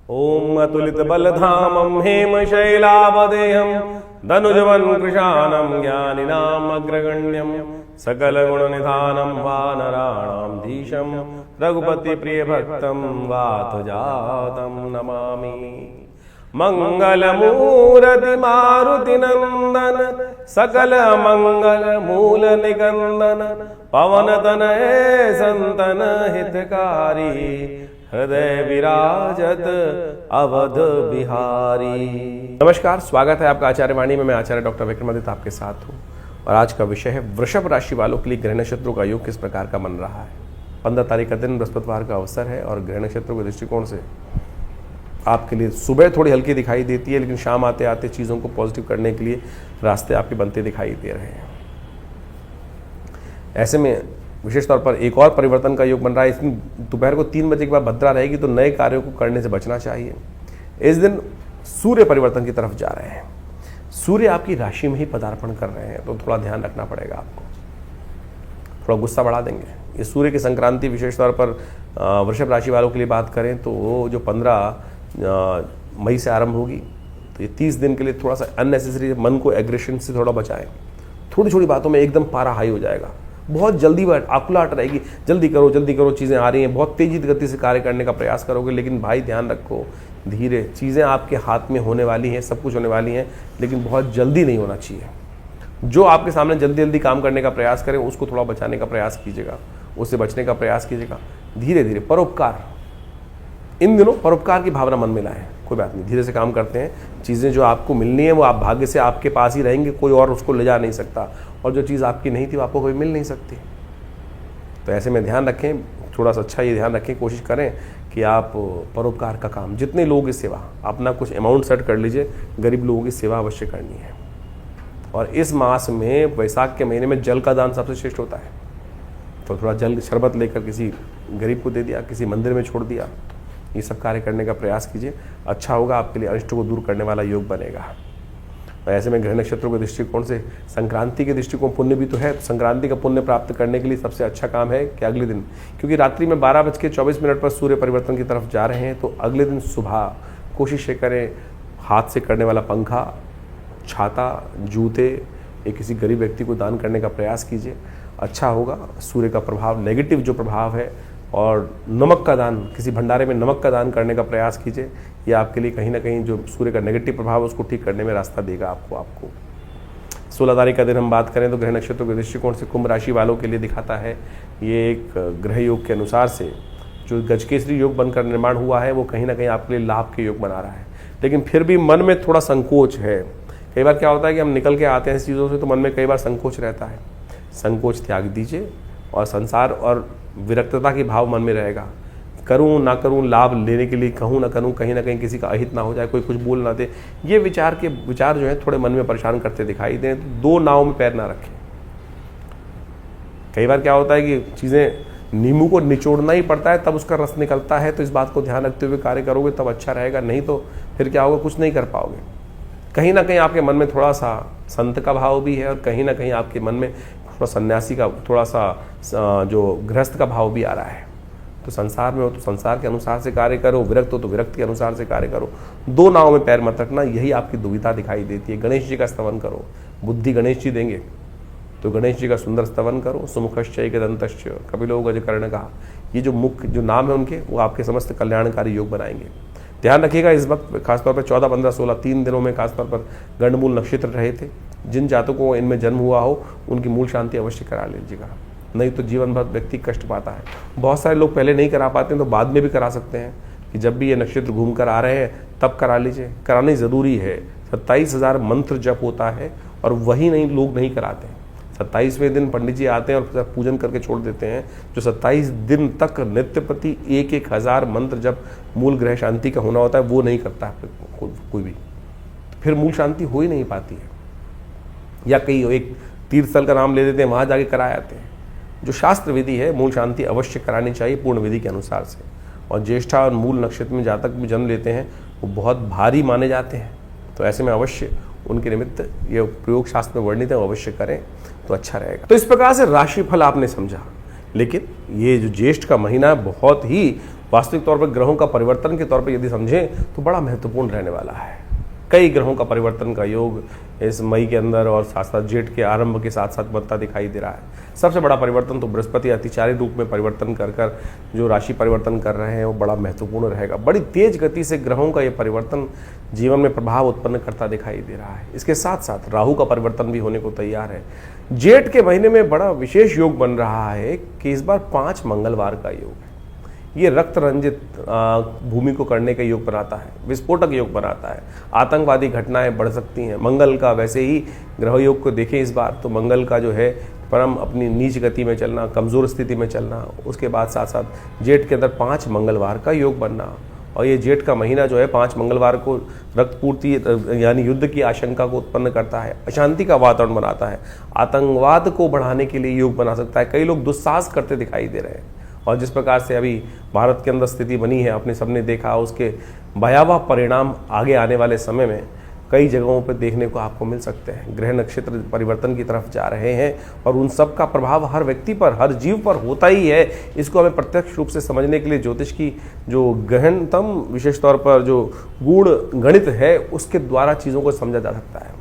ओम अतुलित बलधामं हेमशैलावदेहं धनुजवन् कृशानं ज्ञानिनाम् अग्रगण्यं सकलगुणनिधानं वानराणां धीशं रघुपतिप्रियभक्तं वातजातं नमामि। मंगलमूर्ति मारुतिनंदन सकल मंगल मूल निकंदन पवन तनय संतन हितकारी हृदय विराजत अवध बिहारी। नमस्कार, स्वागत है आपका आचार्य वाणी में। मैं आचार्य डॉक्टर विक्रमादित्य आपके साथ हूँ और आज का विषय है वृषभ राशि वालों के लिए ग्रह नक्षत्रों का योग किस प्रकार का बन रहा है। 15 तारीख का दिन बृहस्पतिवार का अवसर है और ग्रह नक्षत्रों के दृष्टिकोण से आपके लिए सुबह थोड़ी हल्की दिखाई देती है, लेकिन शाम आते आते चीज़ों को पॉजिटिव करने के लिए रास्ते आपके बनते दिखाई दे रहे हैं। ऐसे में विशेष तौर पर एक और परिवर्तन का योग बन रहा है। इस दिन दोपहर को 3 बजे के बाद भद्रा रहेगी, तो नए कार्यों को करने से बचना चाहिए। इस दिन सूर्य परिवर्तन की तरफ जा रहे हैं। सूर्य आपकी राशि में ही पदार्पण कर रहे हैं, तो थोड़ा ध्यान रखना पड़ेगा आपको। थोड़ा गुस्सा बढ़ा देंगे। ये सूर्य की संक्रांति विशेष तौर पर वृषभ राशि वालों के लिए बात करें तो वो जो 15 मई से आरंभ होगी, तो ये 30 दिन के लिए थोड़ा सा अननेसेसरी मन को एग्रेशन से थोड़ा बचाएं। थोड़ी छोटी बातों में एकदम पारा हाई हो जाएगा, बहुत जल्दी आकुलाहट रहेगी, जल्दी करो चीज़ें आ रही हैं, बहुत तेजी गति से कार्य करने का प्रयास करोगे। लेकिन भाई ध्यान रखो, धीरे, चीज़ें आपके हाथ में होने वाली हैं, सब कुछ होने वाली हैं, लेकिन बहुत जल्दी नहीं होना चाहिए। जो आपके सामने जल्दी जल्दी काम करने का प्रयास करें, उसको थोड़ा बचाने का प्रयास कीजिएगा, उससे बचने का प्रयास कीजिएगा। धीरे धीरे परोपकार, इन दिनों परोपकार की भावना मन में लाएं। कोई बात नहीं, धीरे से काम करते हैं। चीज़ें जो आपको मिलनी है वो आप भाग्य से आपके पास ही रहेंगे, कोई और उसको ले जा नहीं सकता, और जो चीज़ आपकी नहीं थी वो आपको कोई मिल नहीं सकती। तो ऐसे में ध्यान रखें, थोड़ा सा अच्छा ये ध्यान रखें, कोशिश करें कि आप परोपकार का काम, जितने लोगों की सेवा, अपना कुछ अमाउंट सेट कर लीजिए, गरीब लोगों की सेवा अवश्य करनी है। और इस मास में, वैशाख के महीने में, जल का दान सबसे श्रेष्ठ होता है। तो थोड़ा जल शरबत लेकर किसी गरीब को दे दिया, किसी मंदिर में छोड़ दिया, ये सब कार्य करने का प्रयास कीजिए। अच्छा होगा, आपके लिए अनिष्ट को दूर करने वाला योग बनेगा। और ऐसे में ग्रह नक्षत्रों के दृष्टिकोण से संक्रांति के दृष्टिकोण पुण्य भी तो है। संक्रांति का पुण्य प्राप्त करने के लिए सबसे अच्छा काम है कि अगले दिन, क्योंकि रात्रि में 12:24 पर सूर्य परिवर्तन की तरफ जा रहे हैं, तो अगले दिन सुबह कोशिश करें हाथ से करने वाला पंखा, छाता, जूते ये किसी गरीब व्यक्ति को दान करने का प्रयास कीजिए। अच्छा होगा। सूर्य का प्रभाव, नेगेटिव जो प्रभाव है, और नमक का दान, किसी भंडारे में नमक का दान करने का प्रयास कीजिए। ये आपके लिए कहीं ना कहीं जो सूर्य का नेगेटिव प्रभाव है उसको ठीक करने में रास्ता देगा आपको। 16 तारीख का दिन हम बात करें तो ग्रह नक्षत्रों के दृष्टिकोण से कुंभ राशि वालों के लिए दिखाता है। ये एक ग्रह योग के अनुसार से जो गजकेसरी योग बनकर निर्माण हुआ है, वो कहीं ना कहीं आपके लिए लाभ के योग बना रहा है। लेकिन फिर भी मन में थोड़ा संकोच है। कई बार क्या होता है कि हम निकल के आते हैं इस चीज़ों से, तो मन में कई बार संकोच रहता है। संकोच त्याग दीजिए और संसार और विरक्तता की भाव मन में रहेगा। करूं ना करूं, लाभ लेने के लिए कहूं ना करूं, कहीं ना कहीं किसी का अहित ना हो जाए, कोई कुछ बोल ना दे, ये विचार जो है थोड़े मन में परेशान करते दिखाई दें। तो 2 नाव में पैर ना रखें। कई बार क्या होता है कि चीज़ें, नींबू को निचोड़ना ही पड़ता है तब उसका रस निकलता है। तो इस बात को ध्यान रखते हुए कार्य करोगे तब अच्छा रहेगा, नहीं तो फिर क्या होगा, कुछ नहीं कर पाओगे। कहीं ना कहीं आपके मन में थोड़ा सा संत का भाव भी है, और कहीं ना कहीं आपके मन में थोड़ा सन्यासी का, थोड़ा सा जो गृहस्थ का भाव भी आ रहा है। तो संसार में हो तो संसार के अनुसार से कार्य करो, विरक्त हो तो विरक्त के अनुसार से कार्य करो। 2 नाव में पैर मत रखना, यही आपकी दुविधा दिखाई देती है। गणेश जी का स्तवन करो, बुद्धि गणेश जी देंगे, तो गणेश जी का सुंदर स्तवन करो। सुमुखश्च एकदंतश्च कपिलो गजकर्ण का, ये जो मुख्य जो नाम है उनके, वो आपके समस्त कल्याणकारी योग बनाएंगे। ध्यान रखिएगा, इस वक्त खासतौर पर 14, 15, 16 3 दिनों में खासतौर पर गंडमूल नक्षत्र रहे थे। जिन जातकों को इनमें जन्म हुआ हो, उनकी मूल शांति अवश्य करा लीजिएगा, नहीं तो जीवन भर व्यक्ति कष्ट पाता है। बहुत सारे लोग पहले नहीं करा पाते हैं, तो बाद में भी करा सकते हैं कि जब भी ये नक्षत्र घूम कर आ रहे हैं तब करा लीजिए। करानी ज़रूरी है। 27,000 मंत्र जप होता है, और वही नहीं, लोग नहीं कराते हैं। 27वें दिन पंडित जी आते हैं और पूजन करके छोड़ देते हैं। जो 27 दिन तक नित्य प्रति 1,000 मंत्र जब मूल ग्रह शांति का होना होता है, वो नहीं करता है कोई भी, फिर मूल शांति हो ही नहीं पाती है। या कई एक तीर्थ स्थल का नाम ले देते हैं, वहाँ जाके करा आते हैं। जो शास्त्र विधि है, मूल शांति अवश्य करानी चाहिए पूर्ण विधि के अनुसार से। और ज्येष्ठा और मूल नक्षत्र में जातक भी जन्म लेते हैं, वो बहुत भारी माने जाते हैं। तो ऐसे में अवश्य उनके निमित्त ये प्रयोग शास्त्र में वर्णित है, वो अवश्य करें तो अच्छा रहेगा। तो इस प्रकार से राशिफल आपने समझा। लेकिन ये जो ज्येष्ठ का महीना बहुत ही वास्तविक तौर पर ग्रहों का परिवर्तन के तौर पर यदि समझें तो बड़ा महत्वपूर्ण रहने वाला है। कई ग्रहों का परिवर्तन का योग इस मई के अंदर और साथ साथ जेठ के आरंभ के साथ साथ बनता दिखाई दे रहा है। सबसे बड़ा परिवर्तन तो बृहस्पति अतिचारी रूप में परिवर्तन कर जो राशि परिवर्तन कर रहे हैं वो बड़ा महत्वपूर्ण रहेगा। बड़ी तेज गति से ग्रहों का ये परिवर्तन जीवन में प्रभाव उत्पन्न करता दिखाई दे रहा है। इसके साथ साथ राहु का परिवर्तन भी होने को तैयार है। जेठ के महीने में बड़ा विशेष योग बन रहा है कि इस बार 5 मंगलवार का योग है। ये रक्त रंजित भूमि को करने का योग बनाता है, विस्फोटक योग बनाता है। आतंकवादी घटनाएं बढ़ सकती हैं। मंगल का वैसे ही ग्रह योग को देखें इस बार तो मंगल का जो है परम अपनी नीच गति में चलना, कमज़ोर स्थिति में चलना, उसके बाद साथ साथ जेठ के अंदर 5 मंगलवार का योग बनना। और ये जेठ का महीना जो है 5 मंगलवार को रक्तपूर्ति यानी युद्ध की आशंका को उत्पन्न करता है, अशांति का वातावरण बनाता है, आतंकवाद को बढ़ाने के लिए योग बना सकता है। कई लोग दुस्साहस करते दिखाई दे रहे हैं और जिस प्रकार से अभी भारत के अंदर स्थिति बनी है अपने सबने देखा, उसके भयावह परिणाम आगे आने वाले समय में कई जगहों पर देखने को आपको मिल सकते हैं। ग्रह नक्षत्र परिवर्तन की तरफ जा रहे हैं और उन सब का प्रभाव हर व्यक्ति पर, हर जीव पर होता ही है। इसको हमें प्रत्यक्ष रूप से समझने के लिए ज्योतिष की जो गहनतम विशेष तौर पर जो गूढ़ गणित है उसके द्वारा चीज़ों को समझा जा सकता है।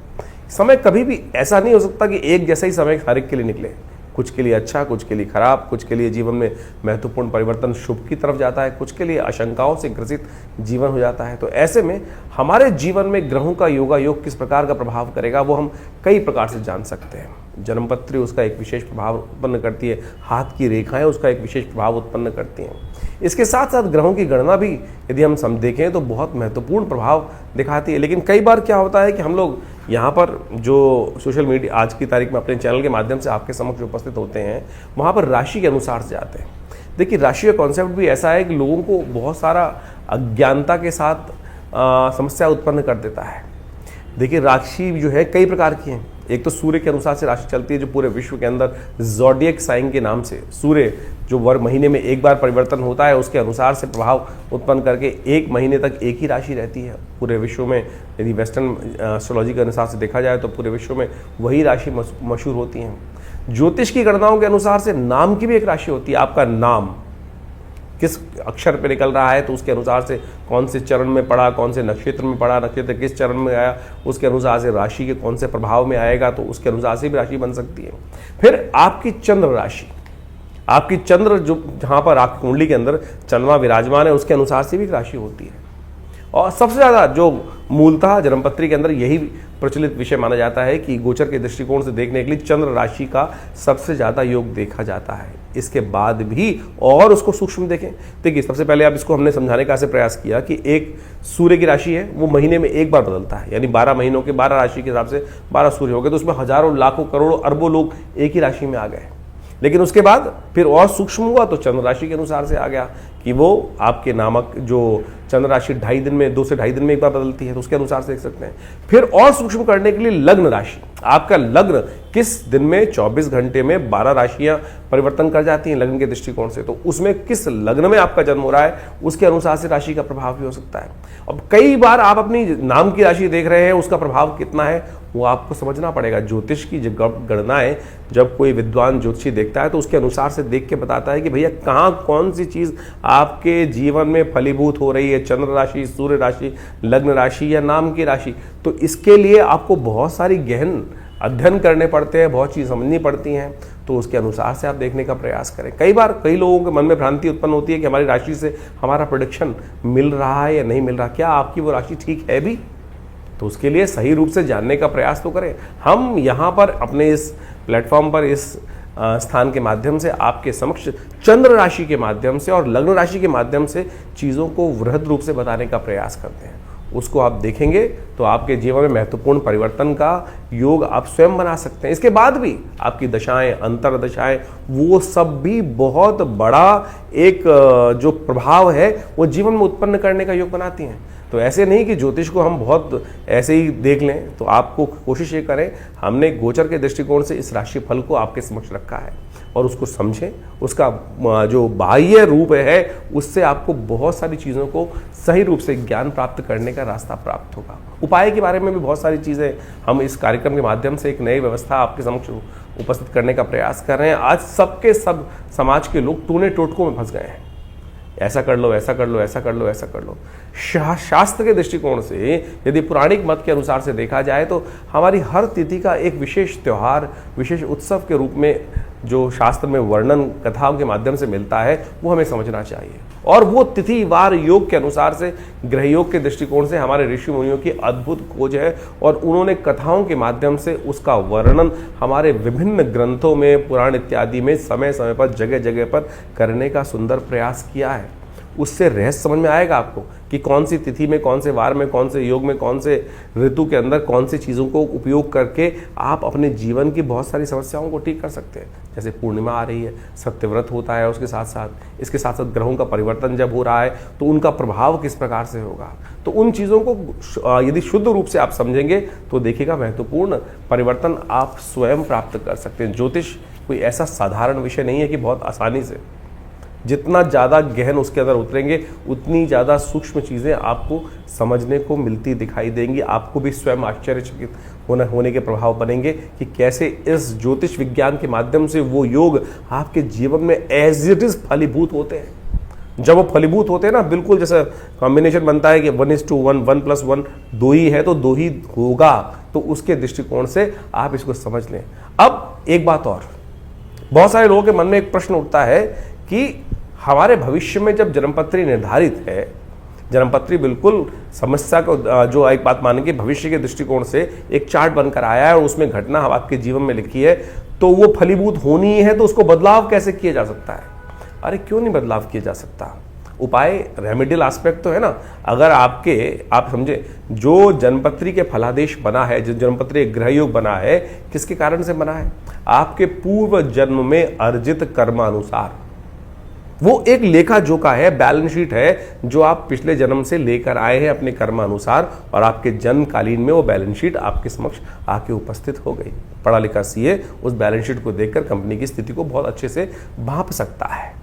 समय कभी भी ऐसा नहीं हो सकता कि एक जैसा ही समय हर एक के लिए निकले। कुछ के लिए अच्छा, कुछ के लिए खराब, कुछ के लिए जीवन में महत्वपूर्ण परिवर्तन शुभ की तरफ जाता है, कुछ के लिए आशंकाओं से ग्रसित जीवन हो जाता है। तो ऐसे में हमारे जीवन में ग्रहों का योगा योग किस प्रकार का प्रभाव करेगा वो हम कई प्रकार से जान सकते हैं। जन्मपत्री उसका एक विशेष प्रभाव उत्पन्न करती है, हाथ की रेखाएं उसका एक विशेष प्रभाव उत्पन्न करती हैं। इसके साथ साथ ग्रहों की गणना भी यदि हम देखें तो बहुत महत्वपूर्ण प्रभाव दिखाती है। लेकिन कई बार क्या होता है कि हम लोग यहाँ पर जो सोशल मीडिया आज की तारीख में अपने चैनल के माध्यम से आपके समक्ष उपस्थित होते हैं वहाँ पर राशि के अनुसार से जाते हैं। देखिए राशि का कॉन्सेप्ट भी ऐसा है कि लोगों को बहुत सारा अज्ञानता के साथ समस्या उत्पन्न कर देता है। देखिए राशि जो है कई प्रकार की हैं। एक तो सूर्य के अनुसार से राशि चलती है जो पूरे विश्व के अंदर ज़ोडिएक साइन के नाम से सूर्य जो महीने में एक बार परिवर्तन होता है उसके अनुसार से प्रभाव उत्पन्न करके एक महीने तक एक ही राशि रहती है पूरे विश्व में। यदि वेस्टर्न एस्ट्रोलॉजी के अनुसार से देखा जाए तो पूरे विश्व में वही राशि मशहूर होती हैं। ज्योतिष की गणनाओं के अनुसार से नाम की भी एक राशि होती है। आपका नाम किस अक्षर पे निकल रहा है तो उसके अनुसार से कौन से चरण में पड़ा, कौन से नक्षत्र में पड़ा, नक्षत्र किस चरण में आया, उसके अनुसार से राशि के कौन से प्रभाव में आएगा तो उसके अनुसार से भी राशि बन सकती है। फिर आपकी चंद्र राशि, आपकी चंद्र जो जहाँ पर आपकी कुंडली के अंदर चंद्रमा विराजमान है उसके अनुसार से भी राशि होती है। और सबसे ज़्यादा जो मूलतः जन्मपत्री के अंदर यही प्रचलित विषय माना जाता है कि गोचर के दृष्टिकोण से देखने के लिए चंद्र राशि का सबसे ज़्यादा योग देखा जाता है। इसके बाद भी और उसको सूक्ष्म देखें। देखिए सबसे पहले आप इसको हमने समझाने का ऐसे प्रयास किया कि एक सूर्य की राशि है वो महीने में एक बार बदलता है, यानी 12 महीनों के 12 राशि के हिसाब से 12 सूर्य हो गए तो उसमें हजारों लाखों करोड़ों अरबों लोग एक ही राशि में आ गए। लेकिन उसके बाद फिर और सूक्ष्म हुआ तो चंद्र राशि के अनुसार से आ गया कि वो आपके नामक जो चंद्र राशि 2.5 दिन में 2 से 2.5 दिन में एक बार बदलती है तो उसके अनुसार से देख सकते हैं। फिर और सूक्ष्म करने के लिए लग्न राशि, आपका लग्न किस दिन में 24 घंटे में 12 राशियां परिवर्तन कर जाती हैं लग्न के दृष्टिकोण से, तो उसमें किस लग्न में आपका जन्म हो रहा है उसके अनुसार से राशि का प्रभाव भी हो सकता है। अब कई बार आप अपनी नाम की राशि देख रहे हैं, उसका प्रभाव कितना है वो आपको समझना पड़ेगा। ज्योतिष की गणनाएं जब कोई विद्वान ज्योतिषी देखता है तो उसके अनुसार से देख के बताता है कि भैया कहाँ कौन सी चीज आपके जीवन में फलीभूत हो रही है, चंद्र राशि, सूर्य राशि, लग्न राशि या नाम की राशि। तो इसके लिए आपको बहुत सारी गहन अध्ययन करने पड़ते हैं, बहुत चीज़ समझनी पड़ती हैं, तो उसके अनुसार से आप देखने का प्रयास करें। कई बार कई लोगों के मन में भ्रांति उत्पन्न होती है कि हमारी राशि से हमारा प्रेडिक्शन मिल रहा है या नहीं मिल रहा, क्या आपकी वो राशि ठीक है भी, तो उसके लिए सही रूप से जानने का प्रयास तो करें। हम यहाँ पर अपने इस प्लेटफॉर्म पर इस स्थान के माध्यम से आपके समक्ष चंद्र राशि के माध्यम से और लग्न राशि के माध्यम से चीज़ों को वृहद रूप से बताने का प्रयास करते हैं। उसको आप देखेंगे तो आपके जीवन में महत्वपूर्ण परिवर्तन का योग आप स्वयं बना सकते हैं। इसके बाद भी आपकी दशाएं, अंतर दशाएं, वो सब भी बहुत बड़ा एक जो प्रभाव है वो जीवन में उत्पन्न करने का योग बनाती हैं। तो ऐसे नहीं कि ज्योतिष को हम बहुत ऐसे ही देख लें, तो आपको कोशिश ये करें, हमने गोचर के दृष्टिकोण से इस राशि फल को आपके समक्ष रखा है और उसको समझें। उसका जो बाह्य रूप है उससे आपको बहुत सारी चीज़ों को सही रूप से ज्ञान प्राप्त करने का रास्ता प्राप्त होगा। उपाय के बारे में भी बहुत सारी चीज़ें हम इस कार्यक्रम के माध्यम से एक नई व्यवस्था आपके समक्ष उपस्थित करने का प्रयास कर रहे हैं। आज सबके सब समाज के लोग टूने टोटकों में फंस गए हैं। ऐसा कर लो, ऐसा कर लो, ऐसा कर लो, ऐसा कर लो। शास्त्र के दृष्टिकोण से यदि पौराणिक मत के अनुसार से देखा जाए तो हमारी हर तिथि का एक विशेष त्यौहार, विशेष उत्सव के रूप में जो शास्त्र में वर्णन कथाओं के माध्यम से मिलता है वो हमें समझना चाहिए। और वो तिथि वार योग के अनुसार से, ग्रह योग के दृष्टिकोण से हमारे ऋषि मुनियों की अद्भुत खोज है और उन्होंने कथाओं के माध्यम से उसका वर्णन हमारे विभिन्न ग्रंथों में, पुराण इत्यादि में समय समय पर, जगह जगह पर करने का सुंदर प्रयास किया है। उससे रहस्य समझ में आएगा आपको कि कौन सी तिथि में, कौन से वार में, कौन से योग में, कौन से ऋतु के अंदर कौन सी चीज़ों को उपयोग करके आप अपने जीवन की बहुत सारी समस्याओं को ठीक कर सकते हैं। जैसे पूर्णिमा आ रही है, सत्यव्रत होता है, उसके साथ साथ इसके साथ साथ ग्रहों का परिवर्तन जब हो रहा है तो उनका प्रभाव किस प्रकार से होगा। तो उन चीज़ों को यदि शुद्ध रूप से आप समझेंगे तो देखिएगा महत्वपूर्ण परिवर्तन आप स्वयं प्राप्त कर सकते हैं। ज्योतिष कोई ऐसा साधारण विषय नहीं है कि बहुत आसानी से, जितना ज़्यादा गहन उसके अंदर उतरेंगे उतनी ज़्यादा सूक्ष्म चीज़ें आपको समझने को मिलती दिखाई देंगी। आपको भी स्वयं आश्चर्यचकित होने के प्रभाव बनेंगे कि कैसे इस ज्योतिष विज्ञान के माध्यम से वो योग आपके जीवन में एज इट इज फलीभूत होते हैं। जब वो फलीभूत होते हैं ना, बिल्कुल जैसे कॉम्बिनेशन बनता है कि 1:1, 1+1 2 ही है तो 2 ही होगा, तो उसके दृष्टिकोण से आप इसको समझ लें। अब एक बात और, बहुत सारे लोगों के मन में एक प्रश्न उठता है कि हमारे भविष्य में जब जन्मपत्री निर्धारित है, जन्मपत्री बिल्कुल समस्या को जो एक बात मानेंगे भविष्य के दृष्टिकोण से एक चार्ट बनकर आया है और उसमें घटना आपके जीवन में लिखी है, तो वो फलीभूत होनी है, तो उसको बदलाव कैसे किया जा सकता है? अरे क्यों नहीं बदलाव किया जा सकता? उपाय रेमेडियल एस्पेक्ट तो है ना। अगर आप समझे, जो जन्मपत्री के फलादेश बना है, जो जन्मपत्री ग्रह योग बना है, किसके कारण से बना है? आपके पूर्व जन्म में अर्जित कर्मानुसार। वो एक लेखा जोखा है, बैलेंस शीट है जो आप पिछले जन्म से लेकर आए हैं अपने कर्मानुसार, और आपके जन्मकालीन में वो बैलेंस शीट आपके समक्ष आके उपस्थित हो गई। पढ़ा लिखा सीए उस बैलेंस शीट को देखकर कंपनी की स्थिति को बहुत अच्छे से भांप सकता है।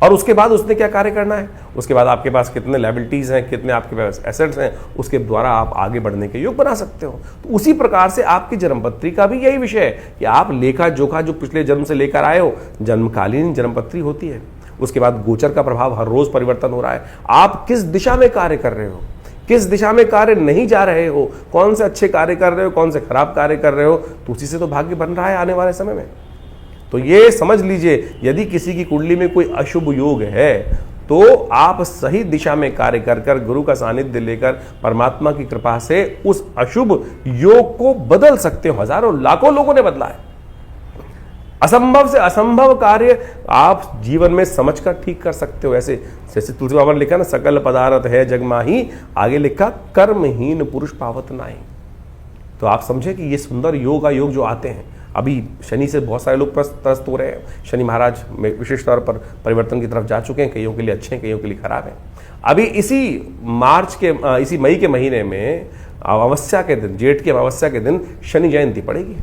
और उसके बाद उसने क्या कार्य करना है, उसके बाद आपके पास कितने लायबिलिटीज हैं, कितने आपके पास एसेट्स हैं, उसके द्वारा आप आगे बढ़ने के योग बना सकते हो। तो उसी प्रकार से आपकी जन्मपत्री का भी यही विषय है कि आप लेखा जोखा जो पिछले जन्म से लेकर आए हो, जन्मकालीन जन्मपत्री होती है। उसके बाद गोचर का प्रभाव, हर रोज परिवर्तन हो रहा है। आप किस दिशा में कार्य कर रहे हो, किस दिशा में कार्य नहीं जा रहे हो, कौन से अच्छे कार्य कर रहे हो, कौन से खराब कार्य कर रहे हो, तो उसी से तो भाग्य बन रहा है आने वाले समय में। तो ये समझ लीजिए, यदि किसी की कुंडली में कोई अशुभ योग है तो आप सही दिशा में कार्य कर कर, गुरु का सानिध्य लेकर, परमात्मा की कृपा से उस अशुभ योग को बदल सकते हो। हजारों लाखों लोगों ने बदला है। असंभव से असंभव कार्य आप जीवन में समझकर ठीक कर सकते हो। ऐसे जैसे तुलसी बाबा ने लिखा ना, सकल पदार्थ है जग माही, आगे लिखा कर्महीन पुरुष पावत नाहीं। तो आप समझे कि ये सुंदर योग जो आते हैं, अभी शनि से बहुत सारे लोग त्रस्त हो रहे हैं। शनि महाराज विशेष तौर पर परिवर्तन की तरफ जा चुके हैं, कईयों के लिए अच्छे हैं, कईयों के लिए खराब हैं। अभी इसी मई के महीने में अमावस्या के दिन, जेठ की अमावस्या के दिन शनि जयंती पड़ेगी।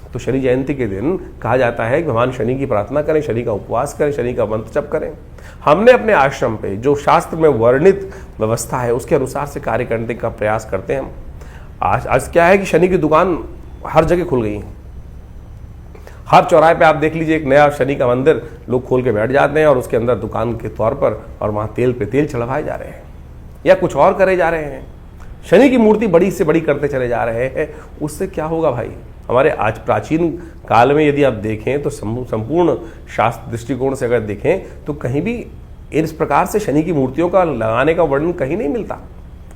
तो शनि जयंती के दिन कहा जाता है कि भगवान शनि की प्रार्थना करें, शनि का उपवास करें, शनि का मंत्र जप करें। हमने अपने आश्रम पे जो शास्त्र में वर्णित व्यवस्था है उसके अनुसार से कार्य करने का प्रयास करते हैं हम। आज क्या है कि शनि की दुकान हर जगह खुल गई है। हर चौराहे पे आप देख लीजिए, एक नया शनि का मंदिर लोग खोल के बैठ जाते हैं और उसके अंदर दुकान के तौर पर, और वहाँ तेल पे तेल चढ़वाए जा रहे हैं या कुछ और करे जा रहे हैं। शनि की मूर्ति बड़ी से बड़ी करते चले जा रहे हैं। उससे क्या होगा भाई? हमारे आज प्राचीन काल में यदि आप देखें तो संपूर्ण शास्त्र दृष्टिकोण से अगर देखें तो कहीं भी इस प्रकार से शनि की मूर्तियों का लगाने का वर्णन कहीं नहीं मिलता।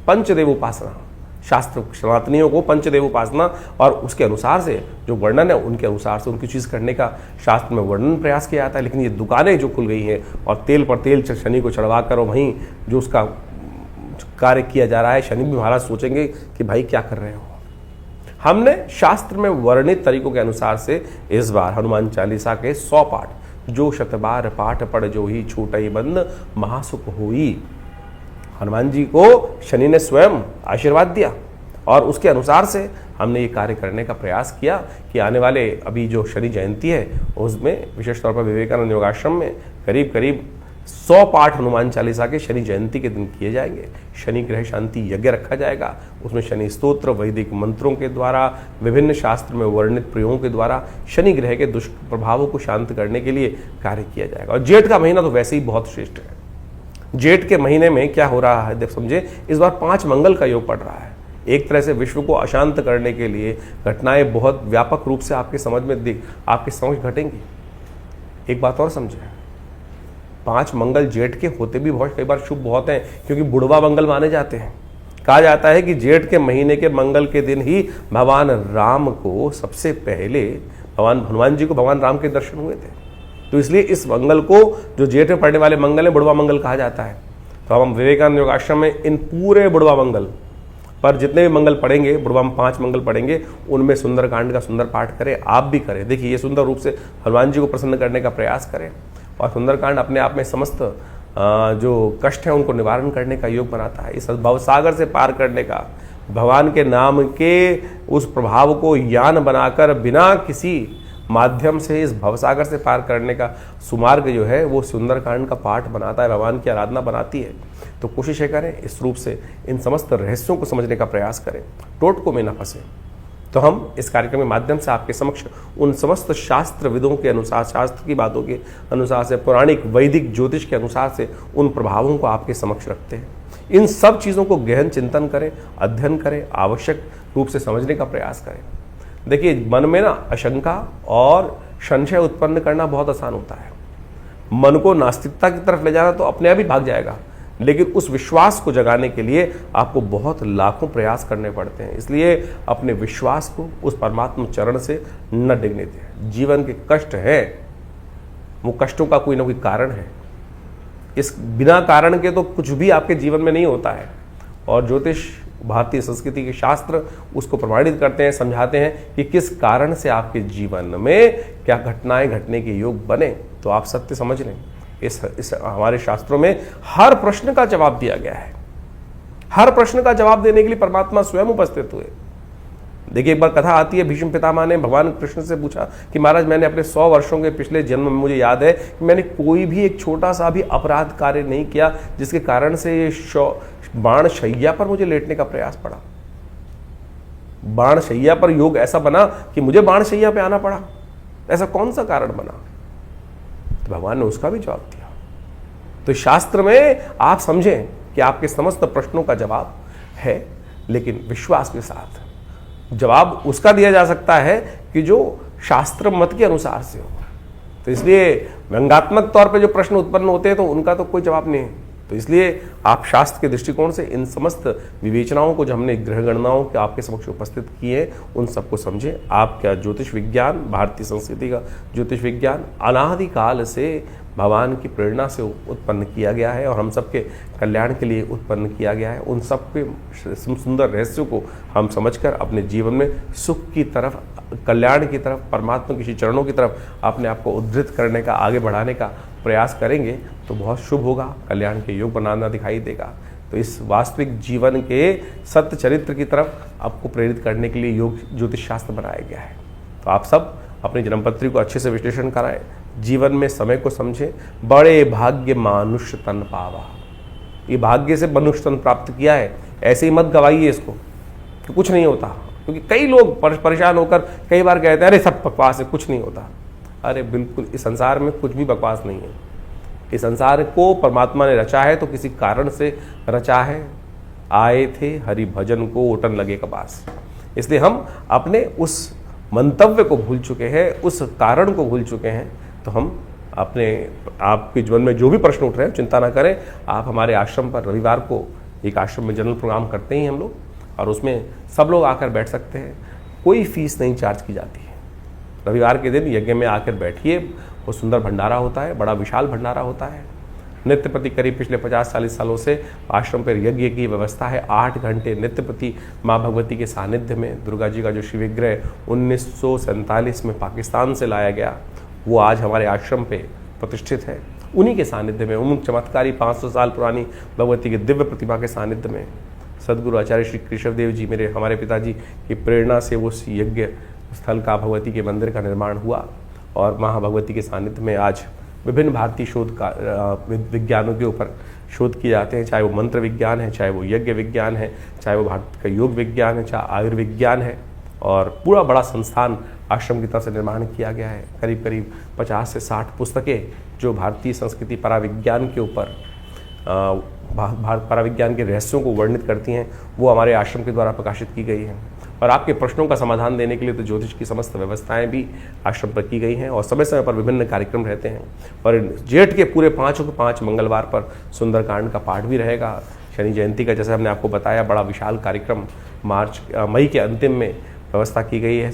पंचदेव उपासना, शास्त्र सनातनियों को पंचदेव उपासना और उसके अनुसार से जो वर्णन है उनके अनुसार से उनकी चीज़ करने का शास्त्र में वर्णन प्रयास किया जाता है। लेकिन ये दुकानें जो खुल गई हैं और तेल पर तेल शनि को चढ़वा कर, और वहीं जो उसका कार्य किया जा रहा है, शनि भी महाराज सोचेंगे कि भाई क्या कर रहे हो। हमने शास्त्र में वर्णित तरीकों के अनुसार से इस बार हनुमान चालीसा के 100 पाठ, जो शतबार पाठ पढ़ जो ही छूटई बंद महासुख हुई, हनुमान जी को शनि ने स्वयं आशीर्वाद दिया और उसके अनुसार से हमने ये कार्य करने का प्रयास किया कि आने वाले अभी जो शनि जयंती है उसमें विशेष तौर पर विवेकानंद योगाश्रम में करीब करीब 100 पाठ हनुमान चालीसा के शनि जयंती के दिन किए जाएंगे। शनि ग्रह शांति यज्ञ रखा जाएगा, उसमें शनि स्तोत्र, वैदिक मंत्रों के द्वारा, विभिन्न शास्त्र में वर्णित प्रयोगों के द्वारा शनि ग्रह के दुष्प्रभावों को शांत करने के लिए कार्य किया जाएगा। और जेठ का महीना तो वैसे ही बहुत श्रेष्ठ है। जेठ के महीने में क्या हो रहा है देख समझे, इस बार 5 मंगल का योग पड़ रहा है। एक तरह से विश्व को अशांत करने के लिए घटनाएं बहुत व्यापक रूप से आपके समझ घटेंगी। एक बात और समझे, 5 मंगल जेठ के होते भी बहुत कई बार शुभ बहुत हैं, क्योंकि बुढ़वा मंगल माने जाते हैं। कहा जाता है कि जेठ के महीने के मंगल के दिन ही भगवान राम को सबसे पहले भगवान हनुमान जी को भगवान राम के दर्शन हुए थे। तो इसलिए इस मंगल को, जो जेठ में पड़ने वाले मंगल है, बुढ़वा मंगल कहा जाता है। तो हम विवेकानंद योगाश्रम में इन पूरे बुढ़वा मंगल पर जितने भी मंगल पढ़ेंगे, बुढ़वा में 5 मंगल पढ़ेंगे, उनमें सुंदरकांड का सुंदर पाठ करें। आप भी करें। देखिए, ये सुंदर रूप से हनुमान जी को प्रसन्न करने का प्रयास करें। और सुंदरकांड अपने आप में समस्त जो कष्ट है उनको निवारण करने का योग बनाता है। इस भवसागर से पार करने का, भगवान के नाम के उस प्रभाव को यान बनाकर बिना किसी माध्यम से इस भवसागर से पार करने का सुमार्ग जो है वो सुंदरकांड का पाठ बनाता है, भगवान की आराधना बनाती है। तो कोशिश करें इस रूप से इन समस्त रहस्यों को समझने का प्रयास करें, टोटकों में न फंसे। तो हम इस कार्यक्रम के माध्यम से आपके समक्ष उन समस्त शास्त्र विदों के अनुसार, शास्त्र की बातों के अनुसार से, पौराणिक वैदिक ज्योतिष के अनुसार से उन प्रभावों को आपके समक्ष रखते हैं। इन सब चीज़ों को गहन चिंतन करें, अध्ययन करें, आवश्यक रूप से समझने का प्रयास करें। देखिए, मन में ना आशंका और संशय उत्पन्न करना बहुत आसान होता है। मन को नास्तिकता की तरफ ले जाना तो अपने आप ही भाग जाएगा, लेकिन उस विश्वास को जगाने के लिए आपको बहुत लाखों प्रयास करने पड़ते हैं। इसलिए अपने विश्वास को उस परमात्मा चरण से न डिगने दें। जीवन के कष्ट हैं, वो कष्टों का कोई ना कोई कारण है। इस बिना कारण के तो कुछ भी आपके जीवन में नहीं होता है। और ज्योतिष, भारतीय संस्कृति के शास्त्र उसको प्रमाणित करते हैं, समझाते हैं कि किस कारण से आपके जीवन में क्या घटनाएं घटने के योग बने। तो आप सत्य समझ लें, इस हमारे शास्त्रों में हर प्रश्न का जवाब दिया गया है। हर प्रश्न का जवाब देने के लिए परमात्मा स्वयं उपस्थित हुए। देखिए, एक बार कथा आती है, भीष्म पितामह ने भगवान कृष्ण से पूछा कि महाराज, मैंने अपने 100 वर्षों के पिछले जन्म में मुझे याद है कि मैंने कोई भी एक छोटा सा भी अपराध कार्य नहीं किया जिसके कारण से ये बाण शैया पर मुझे लेटने का प्रयास पड़ा। बाण शैया पर योग ऐसा बना कि मुझे बाण शैया पे आना पड़ा। ऐसा कौन सा कारण बना? तो भगवान ने उसका भी जवाब दिया। तो शास्त्र में आप समझें कि आपके समस्त प्रश्नों का जवाब है, लेकिन विश्वास के साथ। जवाब उसका दिया जा सकता है कि जो शास्त्र मत के अनुसार से हो। तो इसलिए व्यंग्यात्मक तौर पे जो प्रश्न उत्पन्न होते हैं तो उनका तो कोई जवाब नहीं है। तो इसलिए आप शास्त्र के दृष्टिकोण से इन समस्त विवेचनाओं को जो हमने ग्रह गणनाओं के आपके समक्ष उपस्थित किए हैं उन सबको समझें। आपका ज्योतिष विज्ञान, भारतीय संस्कृति का ज्योतिष विज्ञान अनादिकाल से भगवान की प्रेरणा से उत्पन्न किया गया है और हम सबके कल्याण के लिए उत्पन्न किया गया है। उन सब के सुंदर रहस्यों को हम समझकर अपने जीवन में सुख की तरफ, कल्याण की तरफ, परमात्मा के चरणों की तरफ अपने आप को उद्धृत करने का, आगे बढ़ाने का प्रयास करेंगे तो बहुत शुभ होगा, कल्याण के योग बनाना दिखाई देगा। तो इस वास्तविक जीवन के सत्य चरित्र की तरफ आपको प्रेरित करने के लिए योग ज्योतिष शास्त्र बनाया गया है। तो आप सब अपनी जन्मपत्री को अच्छे से विश्लेषण कराएं, जीवन में समय को समझें। बड़े भाग्य मानुष्य तन पावा, ये भाग्य से मनुष्य तन प्राप्त किया है, ऐसे ही मत गवाइए इसको कि कुछ नहीं होता। क्योंकि कई लोग परेशान होकर कई बार कहते हैं अरे सब बकवास है, कुछ नहीं होता। अरे बिल्कुल, इस संसार में कुछ भी बकवास नहीं है। इस संसार को परमात्मा ने रचा है तो किसी कारण से रचा है। आए थे हरि भजन को ओटन लगे कपास। इसलिए हम अपने उस मंतव्य को भूल चुके हैं, उस कारण को भूल चुके हैं। तो हम अपने आपके जीवन में जो भी प्रश्न उठ रहे हैं चिंता ना करें। आप हमारे आश्रम पर रविवार को एक आश्रम में जनरल प्रोग्राम करते ही हम लोग, और उसमें सब लोग आकर बैठ सकते हैं। कोई फीस नहीं चार्ज की जाती है। रविवार के दिन यज्ञ में आकर बैठिए, वो सुंदर भंडारा होता है, बड़ा विशाल भंडारा होता है। नित्य प्रति करीब पिछले 50-40 सालों से आश्रम पर यज्ञ की व्यवस्था है। 8 घंटे नित्य प्रति माँ भगवती के सानिध्य में दुर्गा जी का जो शिवविग्रह 1947 में पाकिस्तान से लाया गया, वो आज हमारे आश्रम पे प्रतिष्ठित है। उन्हीं के सानिध्य में, उन चमत्कारी 500 साल पुरानी भगवती के दिव्य प्रतिमा के सानिध्य में सदगुरु आचार्य श्री केशवदेव जी, हमारे पिताजी की प्रेरणा से उस यज्ञ स्थल का, भगवती के मंदिर का निर्माण हुआ। और महाभगवती के सानिध्य में आज विभिन्न भारतीय शोध का विज्ञानों के ऊपर शोध किए जाते हैं, चाहे वो मंत्र विज्ञान है, चाहे वो यज्ञ विज्ञान है, चाहे वो भारत का योग विज्ञान है, चाहे आयुर्विज्ञान है। और पूरा बड़ा संस्थान आश्रम की तरफ से निर्माण किया गया है। करीब करीब 50 से 60 पुस्तकें जो भारतीय संस्कृति पराविज्ञान के ऊपर भारत पराविज्ञान के रहस्यों को वर्णित करती हैं, वो हमारे आश्रम के द्वारा प्रकाशित की गई हैं। और आपके प्रश्नों का समाधान देने के लिए तो ज्योतिष की समस्त व्यवस्थाएं भी आश्रम पर की गई हैं और समय समय पर विभिन्न कार्यक्रम रहते हैं। और जेठ के पूरे 5 मंगलवार पर सुंदरकांड का पाठ भी रहेगा। शनि जयंती का जैसे हमने आपको बताया बड़ा विशाल कार्यक्रम मई के अंतिम में व्यवस्था की गई है।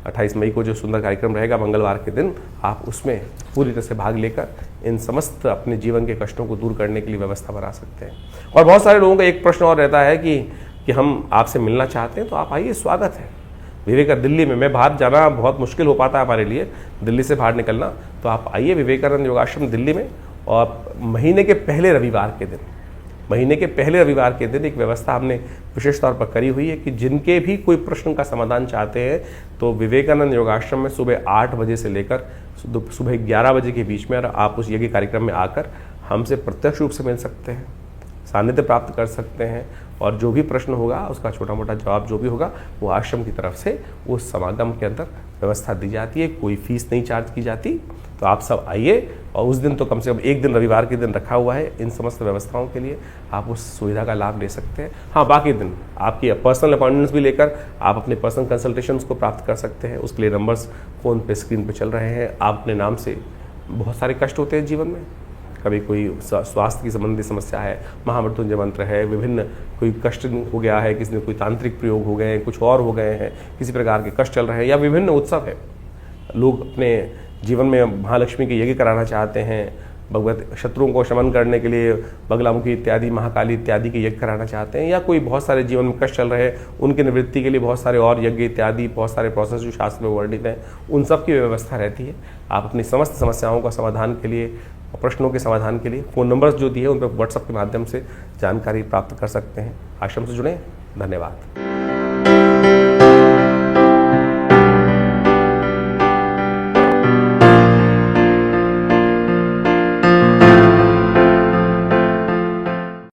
28 मई को जो सुंदर कार्यक्रम रहेगा मंगलवार के दिन, आप उसमें पूरी तरह से भाग लेकर इन समस्त अपने जीवन के कष्टों को दूर करने के लिए व्यवस्था बना सकते हैं। और बहुत सारे लोगों का एक प्रश्न और रहता है कि हम आपसे मिलना चाहते हैं, तो आप आइए, स्वागत है। विवेकानंद दिल्ली में, मैं बाहर जाना बहुत मुश्किल हो पाता है हमारे लिए, दिल्ली से बाहर निकलना, तो आप आइए विवेकानंद योगाश्रम दिल्ली में। और महीने के पहले रविवार के दिन एक व्यवस्था हमने विशेष तौर पर करी हुई है कि जिनके भी कोई प्रश्न का समाधान चाहते हैं तो विवेकानंद योगाश्रम में सुबह 8 बजे से लेकर सुबह 11 बजे के बीच में आप उस यज्ञ कार्यक्रम में आकर हमसे प्रत्यक्ष रूप से मिल सकते हैं, सानिध्य प्राप्त कर सकते हैं। और जो भी प्रश्न होगा उसका छोटा मोटा जवाब जो भी होगा वो आश्रम की तरफ से उस समागम के अंदर व्यवस्था दी जाती है, कोई फीस नहीं चार्ज की जाती। तो आप सब आइए, और उस दिन तो कम से कम एक दिन रविवार के दिन रखा हुआ है इन समस्त व्यवस्थाओं के लिए, आप उस सुविधा का लाभ ले सकते हैं। हाँ, बाकी दिन आपकी पर्सनल अपॉइंटमेंट्स भी लेकर आप अपने पर्सनल कंसल्टेशंस को प्राप्त कर सकते हैं। उसके लिए नंबर्स फ़ोन पे स्क्रीन पे चल रहे हैं। आप अपने नाम से, बहुत सारे कष्ट होते हैं जीवन में, कभी कोई स्वास्थ्य की संबंधी समस्या है, महामृत्युंजय मंत्र है, विभिन्न कोई कष्ट हो गया है, किसी ने कोई तांत्रिक प्रयोग हो गए हैं, कुछ और हो गए हैं, किसी प्रकार के कष्ट चल रहे हैं, या विभिन्न उत्सव है, लोग अपने जीवन में महालक्ष्मी के यज्ञ कराना चाहते हैं, भगवत शत्रुओं को शमन करने के लिए बगलामुखी इत्यादि, महाकाली इत्यादि के यज्ञ कराना चाहते हैं, या कोई बहुत सारे जीवन में कष्ट चल रहे हैं उनके निवृत्ति के लिए बहुत सारे और यज्ञ इत्यादि, बहुत सारे प्रोसेस जो शास्त्र में वर्णित हैं, उन सब की व्यवस्था रहती है। आप अपनी समस्त समस्याओं का समाधान के लिए, प्रश्नों के समाधान के लिए फ़ोन नंबर्स जो दिए उन पर व्हाट्सएप के माध्यम से जानकारी प्राप्त कर सकते हैं। आश्रम से जुड़ें। धन्यवाद।